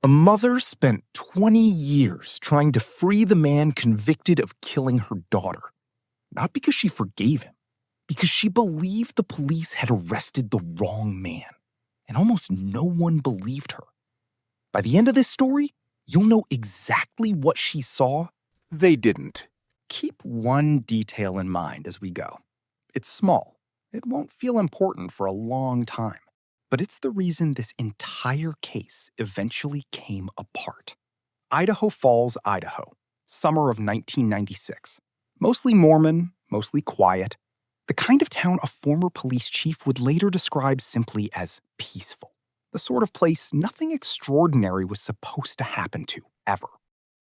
A mother spent 20 years trying to free the man convicted of killing her daughter. Not because she forgave him, because she believed the police had arrested the wrong man. And almost no one believed her. By the end of this story, you'll know exactly what she saw. They didn't. Keep one detail in mind as we go. It's small. It won't feel important for a long time. But it's the reason this entire case eventually came apart. Idaho Falls, Idaho, summer of 1996. Mostly Mormon, mostly quiet. The kind of town a former police chief would later describe simply as peaceful. The sort of place nothing extraordinary was supposed to happen to, ever.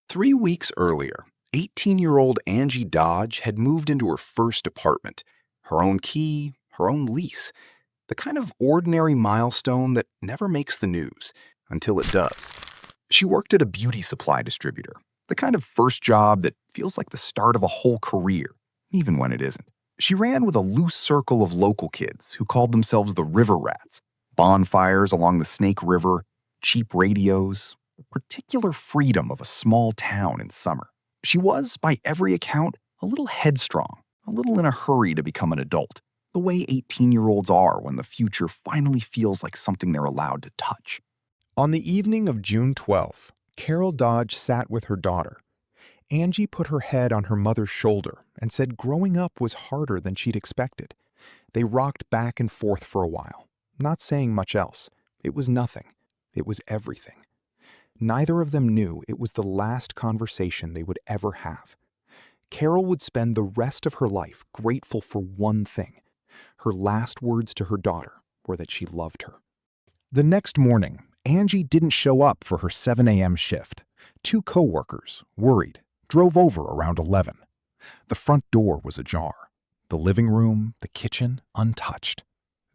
3 weeks earlier, 18-year-old Angie Dodge had moved into her first apartment. Her own key, her own lease. The kind of ordinary milestone that never makes the news, until it does. She worked at a beauty supply distributor, the kind of first job that feels like the start of a whole career, even when it isn't. She ran with a loose circle of local kids who called themselves the River Rats. Bonfires along the Snake River, cheap radios, the particular freedom of a small town in summer. She was, by every account, a little headstrong, a little in a hurry to become an adult. The way 18-year-olds are when the future finally feels like something they're allowed to touch. On the evening of June 12th, Carol Dodge sat with her daughter. Angie put her head on her mother's shoulder and said growing up was harder than she'd expected. They rocked back and forth for a while, not saying much else. It was nothing. It was everything. Neither of them knew it was the last conversation they would ever have. Carol would spend the rest of her life grateful for one thing. Her last words to her daughter were that she loved her. The next morning, Angie didn't show up for her 7 a.m. shift. 2 coworkers, worried, drove over around 11. The front door was ajar. The living room, the kitchen, untouched.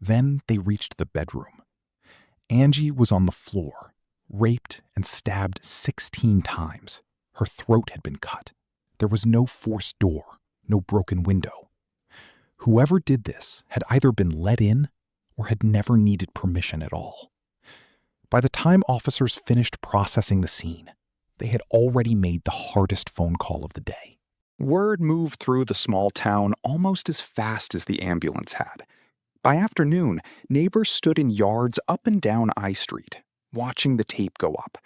Then they reached the bedroom. Angie was on the floor, raped and stabbed 16 times. Her throat had been cut. There was no forced door, no broken window. Whoever did this had either been let in or had never needed permission at all. By the time officers finished processing the scene, they had already made the hardest phone call of the day. Word moved through the small town almost as fast as the ambulance had. By afternoon, neighbors stood in yards up and down I Street, watching the tape go up.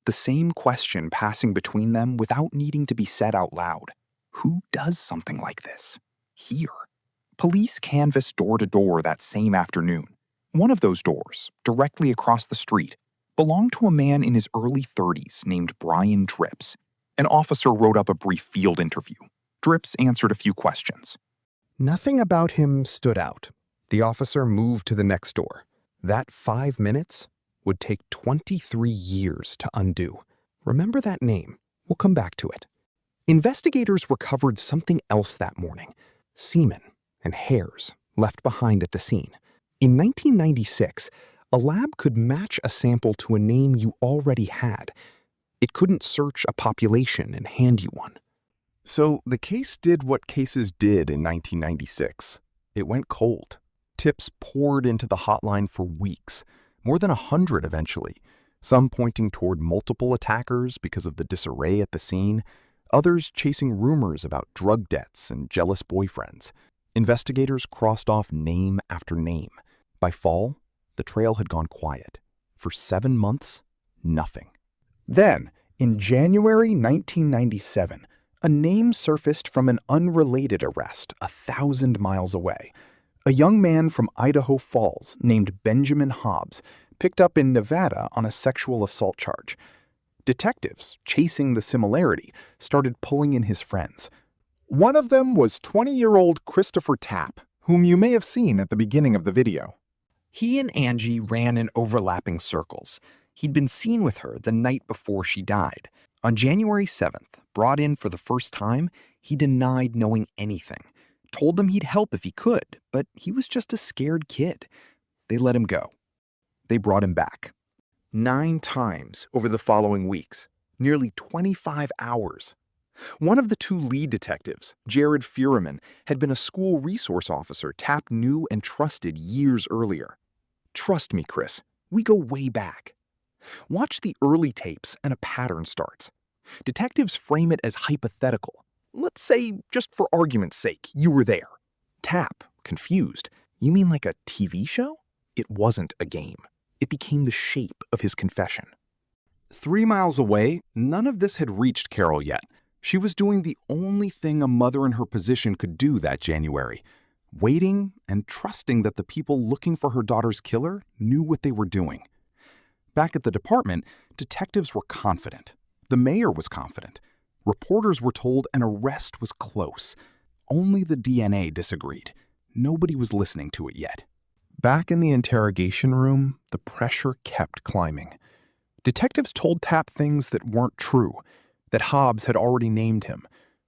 The same question passing between them without needing to be said out loud. Who does something like this? Here. Police canvassed door to door that same afternoon. One of those doors, directly across the street, belonged to a man in his early 30s named Brian Drips. An officer wrote up a brief field interview. Drips answered a few questions. Nothing about him stood out. The officer moved to the next door. That 5 minutes would take 23 years to undo. Remember that name. We'll come back to it. Investigators recovered something else that morning. Semen and hairs left behind at the scene. In 1996, a lab could match a sample to a name you already had. It couldn't search a population and hand you one. So the case did what cases did in 1996. It went cold. Tips poured into the hotline for weeks, more than 100 eventually, some pointing toward multiple attackers because of the disarray at the scene, others chasing rumors about drug debts and jealous boyfriends. Investigators crossed off name after name. By fall, the trail had gone quiet. For 7 months, nothing. Then, in January 1997, a name surfaced from an unrelated arrest 1,000 miles away. A young man from Idaho Falls named Benjamin Hobbs, picked up in Nevada on a sexual assault charge. Detectives, chasing the similarity, started pulling in his friends. One of them was 20-year-old Christopher Tapp, whom you may have seen at the beginning of the video. He and Angie ran in overlapping circles. He'd been seen with her the night before she died. On January 7th, brought in for the first time, he denied knowing anything. Told them he'd help if he could, but he was just a scared kid. They let him go. They brought him back. 9 times over the following weeks, nearly 25 hours. One of the 2 lead detectives, Jared Fuhrman, had been a school resource officer Tapp knew and trusted years earlier. Trust me, Chris, we go way back. Watch the early tapes and a pattern starts. Detectives frame it as hypothetical. Let's say, just for argument's sake, you were there. Tapp, confused. You mean like a TV show? It wasn't a game. It became the shape of his confession. 3 miles away, none of this had reached Carol yet. She was doing the only thing a mother in her position could do that January, waiting and trusting that the people looking for her daughter's killer knew what they were doing. Back at the department, detectives were confident. The mayor was confident. Reporters were told an arrest was close. Only the DNA disagreed. Nobody was listening to it yet. Back in the interrogation room, the pressure kept climbing. Detectives told Tapp things that weren't true, that Hobbs had already named him,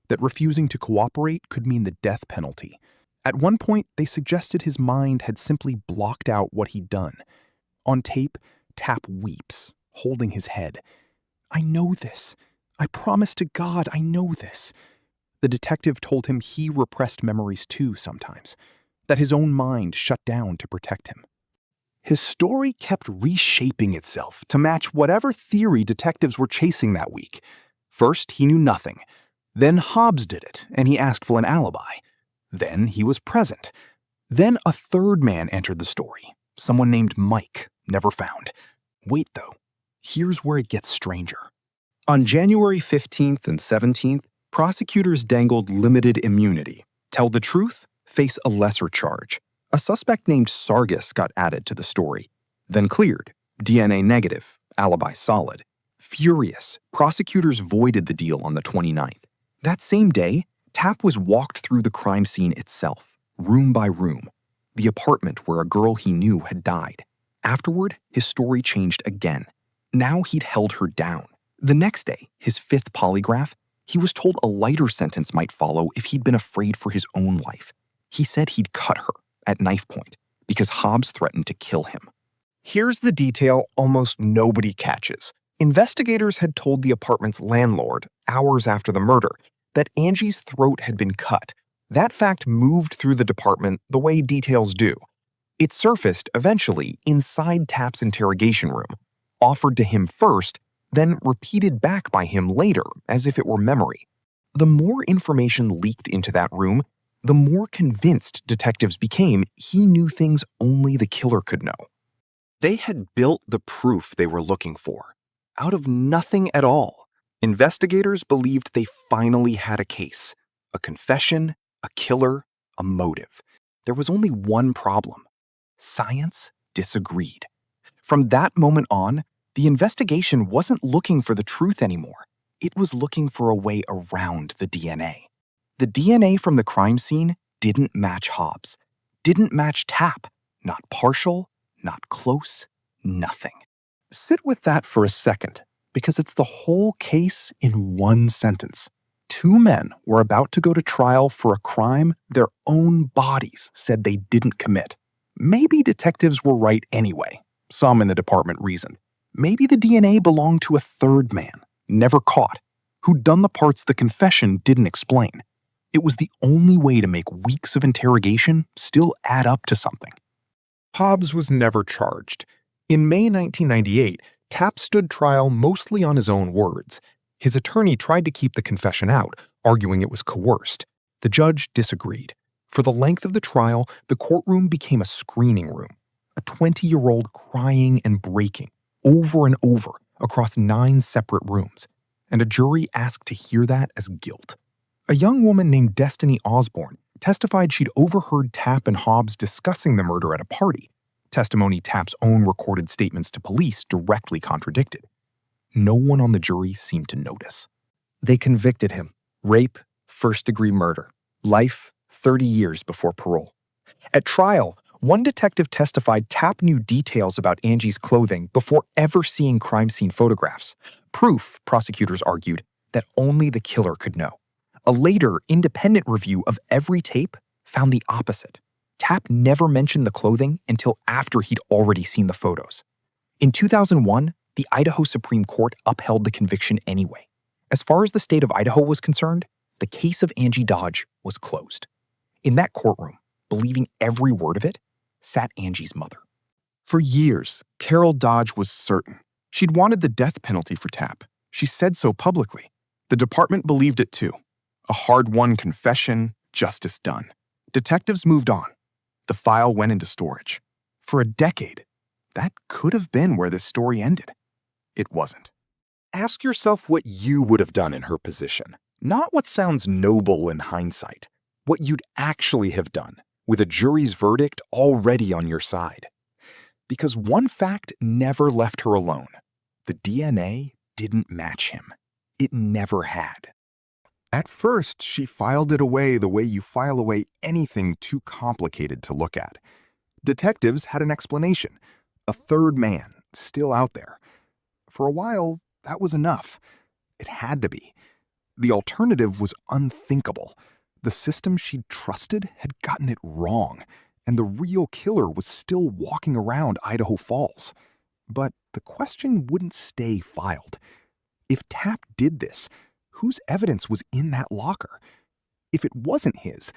that refusing to cooperate could mean the death penalty. At one point, they suggested his mind had simply blocked out what he'd done. On tape, Tapp weeps, holding his head. "I know this. I promise to God I know this." The detective told him he repressed memories too sometimes, that his own mind shut down to protect him. His story kept reshaping itself to match whatever theory detectives were chasing that week. First, he knew nothing. Then Hobbs did it, and he asked for an alibi. Then he was present. Then a third man entered the story, someone named Mike, never found. Wait, though. Here's where it gets stranger. On January 15th and 17th, prosecutors dangled limited immunity. Tell the truth, face a lesser charge. A suspect named Sargis got added to the story, then cleared, DNA negative, alibi solid. Furious, prosecutors voided the deal on the 29th. That same day, Tapp was walked through the crime scene itself, room by room, the apartment where a girl he knew had died. Afterward, his story changed again. Now he'd held her down. The next day, his fifth polygraph, he was told a lighter sentence might follow if he'd been afraid for his own life. He said he'd cut her at knife point because Hobbs threatened to kill him. Here's the detail almost nobody catches. Investigators had told the apartment's landlord, hours after the murder, that Angie's throat had been cut. That fact moved through the department the way details do. It surfaced, eventually, inside Tapp's interrogation room, offered to him first, then repeated back by him later, as if it were memory. The more information leaked into that room, the more convinced detectives became he knew things only the killer could know. They had built the proof they were looking for. Out of nothing at all, investigators believed they finally had a case, a confession, a killer, a motive. There was only one problem. Science disagreed. From that moment on, the investigation wasn't looking for the truth anymore. It was looking for a way around the DNA. The DNA from the crime scene didn't match Hobbs, didn't match Tapp, not partial, not close, nothing. Sit with that for a second, because it's the whole case in one sentence. Two men were about to go to trial for a crime their own bodies said they didn't commit. Maybe detectives were right anyway. Some in the department reasoned. Maybe the DNA belonged to a third man, never caught, who'd done the parts the confession didn't explain. It was the only way to make weeks of interrogation still add up to something. Hobbs was never charged. In May 1998, Tapp stood trial mostly on his own words. His attorney tried to keep the confession out, arguing it was coerced. The judge disagreed. For the length of the trial, the courtroom became a screening room. A 20-year-old crying and breaking, over and over, across 9 separate rooms. And a jury asked to hear that as guilt. A young woman named Destiny Osborne testified she'd overheard Tapp and Hobbs discussing the murder at a party. Testimony Tapp's own recorded statements to police directly contradicted. No one on the jury seemed to notice. They convicted him. Rape, first-degree murder. Life, 30 years before parole. At trial, one detective testified Tapp knew details about Angie's clothing before ever seeing crime scene photographs. Proof, prosecutors argued, that only the killer could know. A later, independent review of every tape found the opposite. Tapp never mentioned the clothing until after he'd already seen the photos. In 2001, the Idaho Supreme Court upheld the conviction anyway. As far as the state of Idaho was concerned, the case of Angie Dodge was closed. In that courtroom, believing every word of it, sat Angie's mother. For years, Carol Dodge was certain She'd wanted the death penalty for Tapp. She said so publicly. The department believed it too. A hard-won confession, justice done. Detectives moved on. The file went into storage. For a decade, that could have been where this story ended. It wasn't. Ask yourself what you would have done in her position, not what sounds noble in hindsight. What you'd actually have done, with a jury's verdict already on your side. Because one fact never left her alone. The DNA didn't match him. It never had. At first, she filed it away the way you file away anything too complicated to look at. Detectives had an explanation. A third man, still out there. For a while, that was enough. It had to be. The alternative was unthinkable. The system she'd trusted had gotten it wrong, and the real killer was still walking around Idaho Falls. But the question wouldn't stay filed. If Tapp did this, whose evidence was in that locker? If it wasn't his,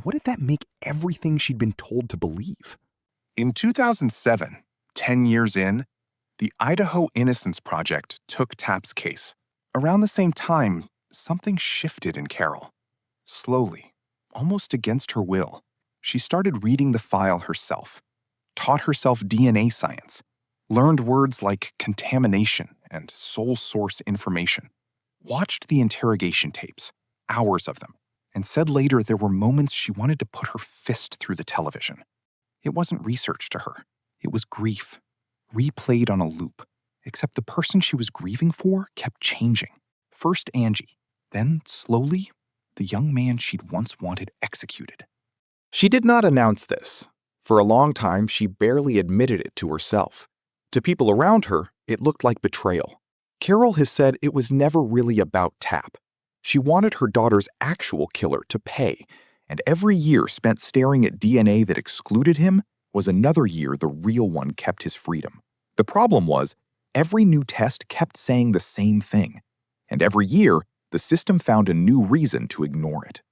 what did that make everything she'd been told to believe? In 2007, 10 years in, the Idaho Innocence Project took Tapp's case. Around the same time, something shifted in Carol. Slowly, almost against her will, she started reading the file herself, taught herself DNA science, learned words like contamination and sole source information, watched the interrogation tapes, hours of them, and said later there were moments she wanted to put her fist through the television. It wasn't research to her. It was grief, replayed on a loop, except the person she was grieving for kept changing. First Angie, then slowly, the young man she'd once wanted executed. She did not announce this. For a long time, she barely admitted it to herself. To people around her, it looked like betrayal. Carol has said it was never really about Tapp. She wanted her daughter's actual killer to pay, and every year spent staring at DNA that excluded him was another year the real one kept his freedom. The problem was, every new test kept saying the same thing, and every year, the system found a new reason to ignore it.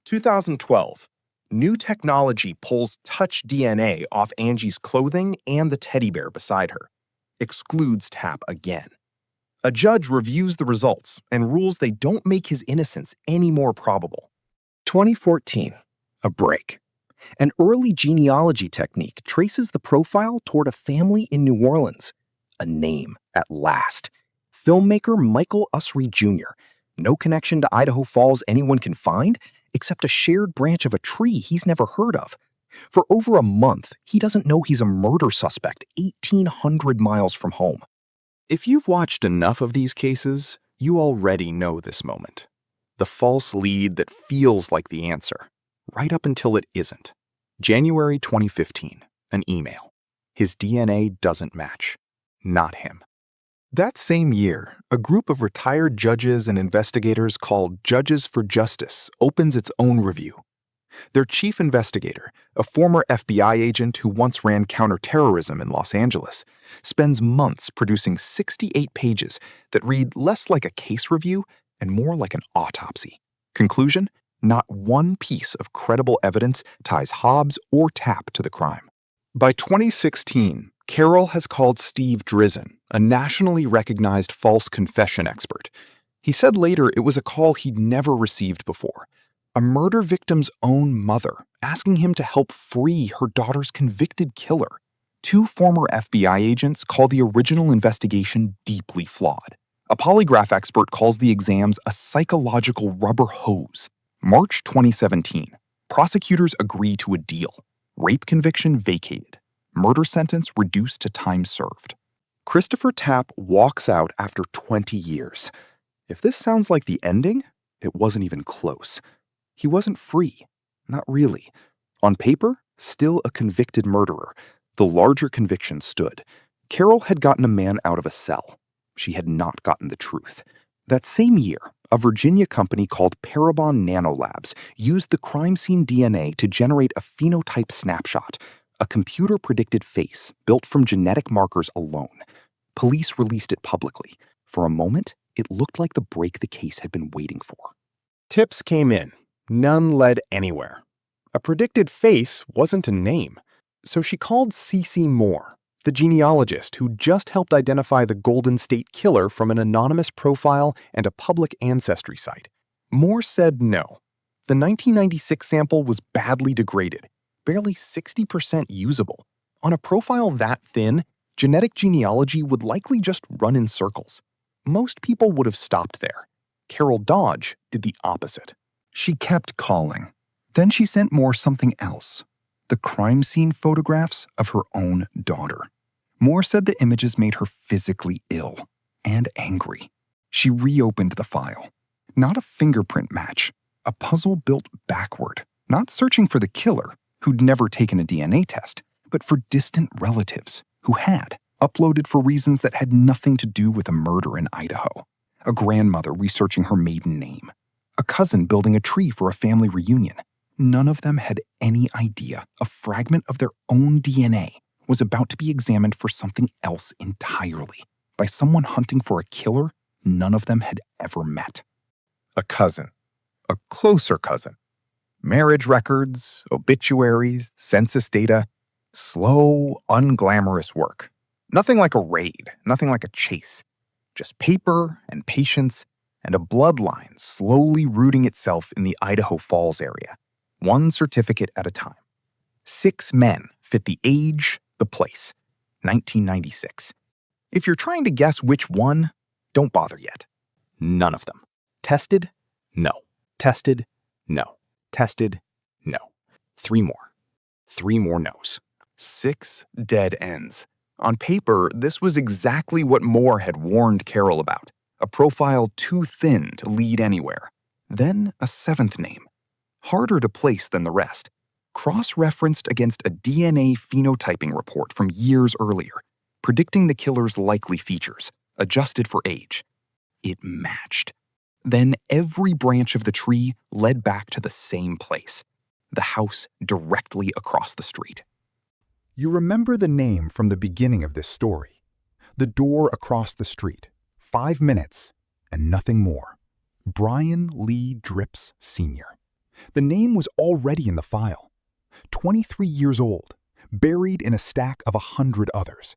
2012. New technology pulls touch DNA off Angie's clothing and the teddy bear beside her. Excludes Tapp again. A judge reviews the results and rules they don't make his innocence any more probable. 2014. A break. An early genealogy technique traces the profile toward a family in New Orleans. A name, at last. Filmmaker Michael Usry Jr., no connection to Idaho Falls anyone can find, except a shared branch of a tree he's never heard of. For over a month, he doesn't know he's a murder suspect 1,800 miles from home. If you've watched enough of these cases, you already know this moment. The false lead that feels like the answer, right up until it isn't. January 2015, an email. His DNA doesn't match. Not him. That same year, a group of retired judges and investigators called Judges for Justice opens its own review. Their chief investigator, a former FBI agent who once ran counterterrorism in Los Angeles, spends months producing 68 pages that read less like a case review and more like an autopsy. Conclusion? Not one piece of credible evidence ties Hobbs or Tapp to the crime. By 2016, Carol has called Steve Drizzen, a nationally recognized false confession expert. He said later it was a call he'd never received before. A murder victim's own mother asking him to help free her daughter's convicted killer. Two former FBI agents call the original investigation deeply flawed. A polygraph expert calls the exams a psychological rubber hose. March 2017. Prosecutors agree to a deal. Rape conviction vacated. Murder sentence reduced to time served. Christopher Tapp walks out after 20 years. If this sounds like the ending, it wasn't even close. He wasn't free. Not really. On paper, still a convicted murderer. The larger conviction stood. Carol had gotten a man out of a cell. She had not gotten the truth. That same year, a Virginia company called Parabon Nanolabs used the crime scene DNA to generate a phenotype snapshot, a computer-predicted face built from genetic markers alone. Police released it publicly. For a moment, it looked like the break the case had been waiting for. Tips came in. None led anywhere. A predicted face wasn't a name, so she called Cece Moore, the genealogist who just helped identify the Golden State Killer from an anonymous profile and a public ancestry site. Moore said no. The 1996 sample was badly degraded, barely 60% usable. On a profile that thin, genetic genealogy would likely just run in circles. Most people would have stopped there. Carol Dodge did the opposite. She kept calling. Then she sent Moore something else, the crime scene photographs of her own daughter. Moore said the images made her physically ill and angry. She reopened the file. Not a fingerprint match, a puzzle built backward, not searching for the killer, who'd never taken a DNA test, but for distant relatives who had, uploaded for reasons that had nothing to do with a murder in Idaho. A grandmother researching her maiden name. A cousin building a tree for a family reunion. None of them had any idea a fragment of their own DNA was about to be examined for something else entirely, by someone hunting for a killer none of them had ever met. A cousin. A closer cousin. Marriage records, obituaries, census data. Slow, unglamorous work. Nothing like a raid, nothing like a chase. Just paper and patience and a bloodline slowly rooting itself in the Idaho Falls area, one certificate at a time. 6 men fit the age, the place. 1996. If you're trying to guess which one, don't bother yet. None of them. Tested? No. Tested? No. Tested? No. 3 more. 3 more no's. 6 dead ends. On paper, this was exactly what Moore had warned Carol about. A profile too thin to lead anywhere. Then a 7th name. Harder to place than the rest. Cross-referenced against a DNA phenotyping report from years earlier, predicting the killer's likely features, adjusted for age. It matched. Then every branch of the tree led back to the same place, the house directly across the street. You remember the name from the beginning of this story. The door across the street. 5 minutes and nothing more. Brian Lee Dripps Sr. The name was already in the file. 23 years old, buried in a stack of 100 others.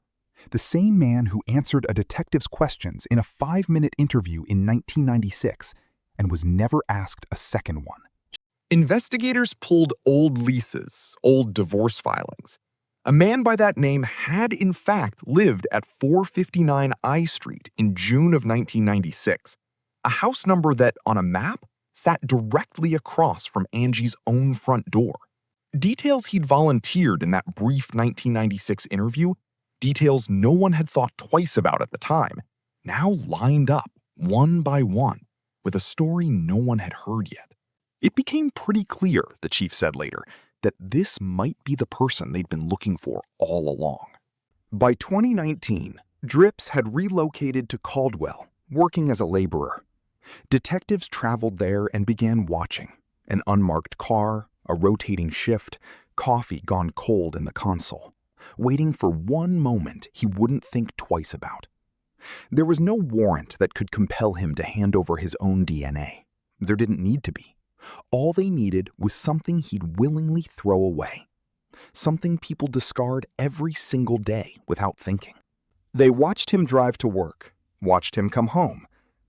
The same man who answered a detective's questions in a 5-minute interview in 1996 and was never asked a second one. Investigators pulled old leases, old divorce filings. A man by that name had, in fact, lived at 459 I Street in June of 1996, a house number that, on a map, sat directly across from Angie's own front door. Details he'd volunteered in that brief 1996 interview, details no one had thought twice about at the time, now lined up, one by one, with a story no one had heard yet. It became pretty clear, the chief said later, that this might be the person they'd been looking for all along. By 2019, Dripps had relocated to Caldwell, working as a laborer. Detectives traveled there and began watching. An unmarked car, a rotating shift, coffee gone cold in the console, waiting for one moment he wouldn't think twice about. There was no warrant that could compel him to hand over his own DNA. There didn't need to be. All they needed was something he'd willingly throw away. Something people discard every single day without thinking. They watched him drive to work, watched him come home.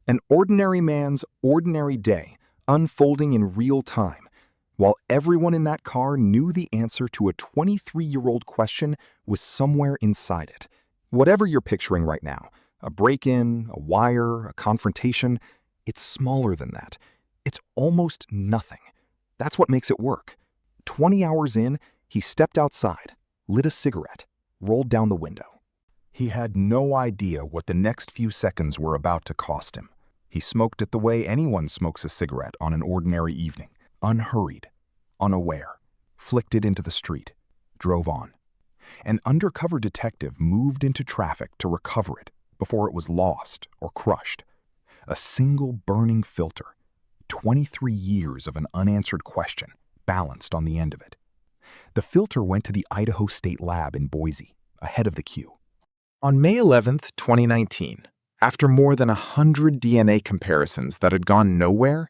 An ordinary man's ordinary day unfolding in real time, while everyone in that car knew the answer to a 23-year-old question was somewhere inside it. Whatever you're picturing right now, a break-in, a wire, a confrontation, it's smaller than that. It's almost nothing. That's what makes it work. 20 hours in, he stepped outside, lit a cigarette, rolled down the window. He had no idea what the next few seconds were about to cost him. He smoked it the way anyone smokes a cigarette on an ordinary evening, unhurried, unaware, flicked it into the street, drove on. An undercover detective moved into traffic to recover it before it was lost or crushed. A single burning filter. 23 years of an unanswered question balanced on the end of it. The filter went to the Idaho State Lab in Boise, ahead of the queue. On May 11th, 2019, after more than 100 DNA comparisons that had gone nowhere,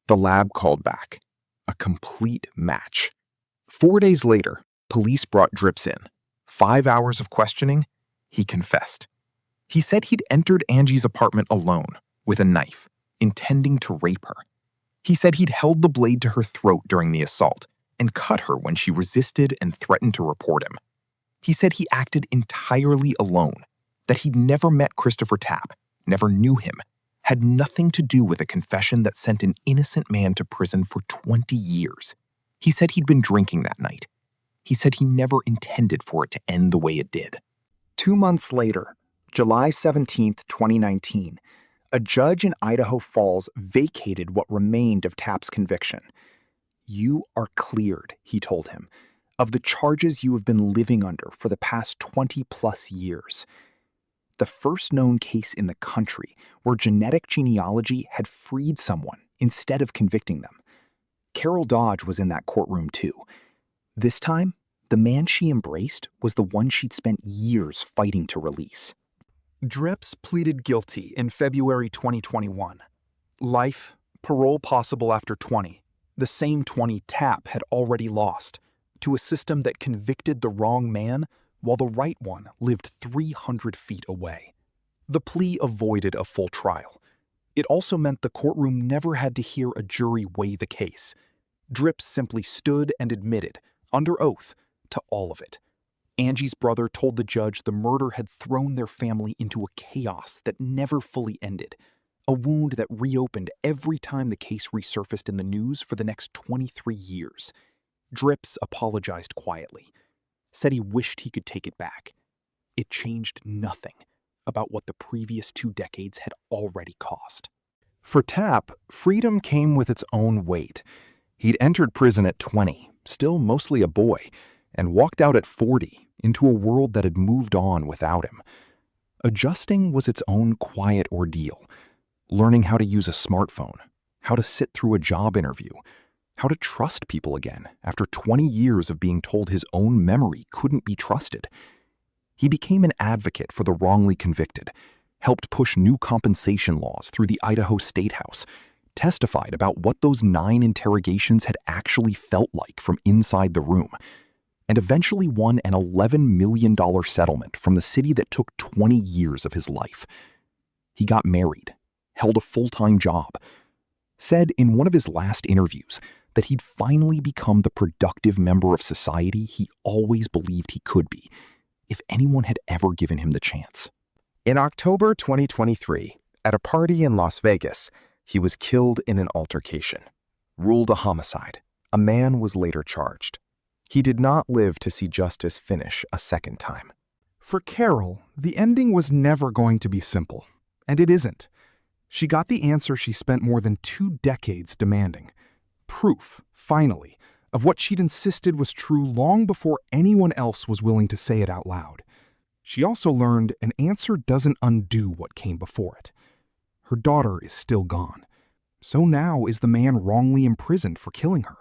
the lab called back. A complete match. 4 days later, police brought Dripps in. 5 hours of questioning, he confessed. He said he'd entered Angie's apartment alone, with a knife, intending to rape her. He said he'd held the blade to her throat during the assault and cut her when she resisted and threatened to report him. He said he acted entirely alone, that he'd never met Christopher Tapp, never knew him, had nothing to do with a confession that sent an innocent man to prison for 20 years. He said he'd been drinking that night. He said he never intended for it to end the way it did. 2 months later, July 17, 2019, a judge in Idaho Falls vacated what remained of Tapp's conviction. "You are cleared," he told him, "of the charges you have been living under for the past 20-plus years." The first known case in the country where genetic genealogy had freed someone instead of convicting them. Carol Dodge was in that courtroom too. This time, the man she embraced was the one she'd spent years fighting to release. Drips pleaded guilty in February 2021. Life, parole possible after 20, the same 20 Tapp had already lost, to a system that convicted the wrong man while the right one lived 300 feet away. The plea avoided a full trial. It also meant the courtroom never had to hear a jury weigh the case. Drips simply stood and admitted, under oath, to all of it. Angie's brother told the judge the murder had thrown their family into a chaos that never fully ended, a wound that reopened every time the case resurfaced in the news for the next 23 years. Drips apologized quietly, said he wished he could take it back. It changed nothing about what the previous 2 decades had already cost. For Tapp, freedom came with its own weight. He'd entered prison at 20, still mostly a boy, and walked out at 40 into a world that had moved on without him. Adjusting was its own quiet ordeal. Learning how to use a smartphone, how to sit through a job interview, how to trust people again after 20 years of being told his own memory couldn't be trusted. He became an advocate for the wrongly convicted, helped push new compensation laws through the Idaho State House, testified about what those 9 interrogations had actually felt like from inside the room, and eventually won an $11 million settlement from the city that took 20 years of his life. He got married, held a full-time job, said in one of his last interviews that he'd finally become the productive member of society he always believed he could be, if anyone had ever given him the chance. In October 2023, at a party in Las Vegas, he was killed in an altercation. Ruled a homicide, a man was later charged. He did not live to see justice finish a second time. For Carol, the ending was never going to be simple, and it isn't. She got the answer she spent more than 2 decades demanding. Proof, finally, of what she'd insisted was true long before anyone else was willing to say it out loud. She also learned an answer doesn't undo what came before it. Her daughter is still gone. So now is the man wrongly imprisoned for killing her,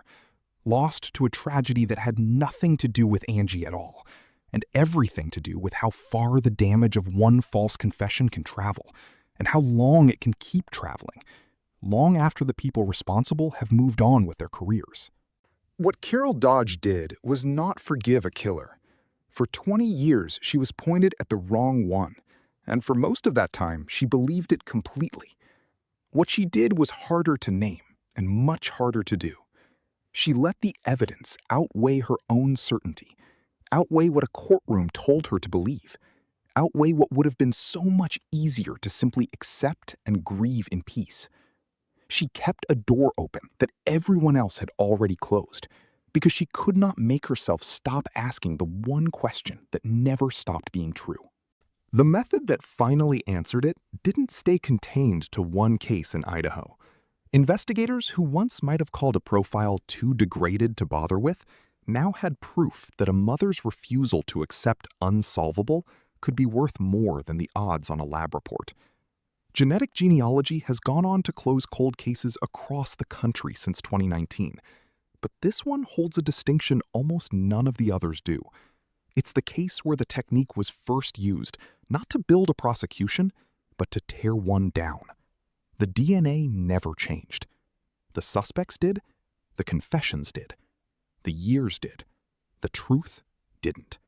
lost to a tragedy that had nothing to do with Angie at all, and everything to do with how far the damage of one false confession can travel, and how long it can keep traveling, long after the people responsible have moved on with their careers. What Carol Dodge did was not forgive a killer. For 20 years, she was pointed at the wrong one, and for most of that time, she believed it completely. What she did was harder to name and much harder to do. She let the evidence outweigh her own certainty, outweigh what a courtroom told her to believe, outweigh what would have been so much easier to simply accept and grieve in peace. She kept a door open that everyone else had already closed, because she could not make herself stop asking the one question that never stopped being true. The method that finally answered it didn't stay contained to one case in Idaho. Investigators who once might have called a profile too degraded to bother with now had proof that a mother's refusal to accept unsolvable could be worth more than the odds on a lab report. Genetic genealogy has gone on to close cold cases across the country since 2019, but this one holds a distinction almost none of the others do. It's the case where the technique was first used not to build a prosecution, but to tear one down. The DNA never changed. The suspects did, the confessions did, the years did, the truth didn't.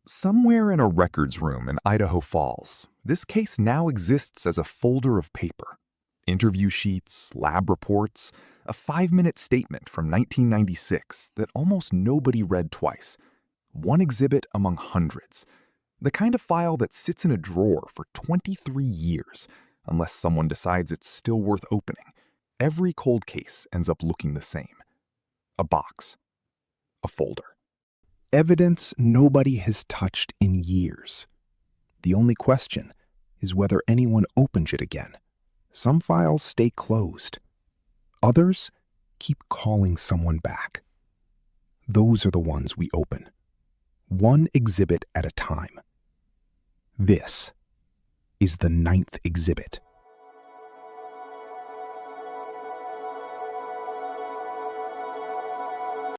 Somewhere in a records room in Idaho Falls, this case now exists as a folder of paper. Interview sheets, lab reports, a 5-minute statement from 1996 that almost nobody read twice. One exhibit among hundreds. The kind of file that sits in a drawer for 23 years, unless someone decides it's still worth opening. Every cold case ends up looking the same. A box. A folder. Evidence nobody has touched in years. The only question is whether anyone opens it again. Some files stay closed. Others keep calling someone back. Those are the ones we open, one exhibit at a time. This is the 9th exhibit.